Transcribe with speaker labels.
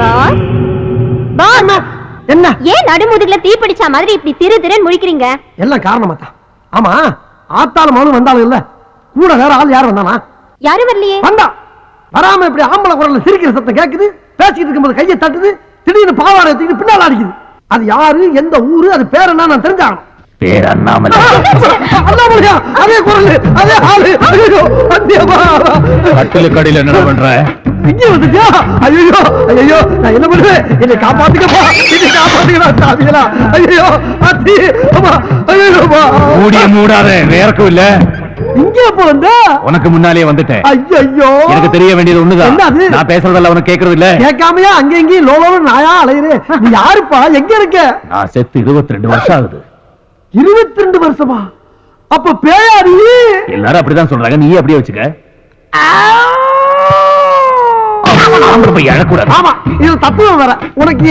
Speaker 1: Pass pass
Speaker 2: என்ன
Speaker 1: ஏன் நடுமுதுகுல தீ பிடிச்ச மாதிரி இப்படி திரு திருன்னு முழிக்கிறீங்க?
Speaker 2: எல்லாம் காரணமா தான். ஆமா, ஆத்தாலும் மகனும் வந்தாலும் இல்ல, கூட வேற ஆள் யாரும் வந்தானா?
Speaker 1: யாரும் வரலையே.
Speaker 2: வந்தா வராம இப்படி ஆம்பளை குரல்ல சிரிக்கிற சத்தம் கேக்குது, பேசிட்டு இருக்கும்போது கையை தட்டுது, திடீர்னு பாவாடை எடுத்துக்கிட்டு பின்னால அடிக்குது. அது யாரு, எந்த ஊரு, அது பேர் என்ன நான் தெரிஞ்சாகணும்.
Speaker 3: பேர் அண்ணாமலை.
Speaker 2: அண்ணாமலையா? அதே குரல், அதே ஆளு. ஐயோ, அத்தியமா
Speaker 3: கட்டிலுக்கடியில் என்ன பண்ற?
Speaker 2: இங்க வந்துட்டியா? ஐயோ ஐயோ, நான் என்ன பண்ணுவேன்? என்னை காப்பாத்துக்கப்பா, என்னை காப்பாத்துக்கடா சாமிகளா. ஐயோ அத்தி, அம்மா, ஐயோப்பா.
Speaker 3: மூடிய மூடாத, வேறக்கும் இல்ல.
Speaker 2: இங்க எப்ப வந்த?
Speaker 3: உனக்கு முன்னாலே வந்துட்டேன்.
Speaker 2: ஐயோ,
Speaker 3: எனக்கு தெரிய வேண்டியது ஒண்ணுதான்.
Speaker 2: என்னது?
Speaker 3: நான் பேசுறதெல்லாம் உனக்கு கேக்குறது இல்ல.
Speaker 2: கேட்காமையா அங்க எங்கேயும் லோலோன்னு நாயா அலையுறே? நீ யாருப்பா, எங்க இருக்க?
Speaker 3: நான் செத்து 22 வருஷம் ஆகுது.
Speaker 2: 22 வருஷமா? அப்ப பேயாடி.
Speaker 3: எல்லாரும் அப்படிதான் சொல்றாங்க, நீ அப்படியே வச்சுக்க. ஆம்பளை போய் அழக்கூடாது.
Speaker 2: ஆமா, இது தத்துவம் வேற. உனக்கு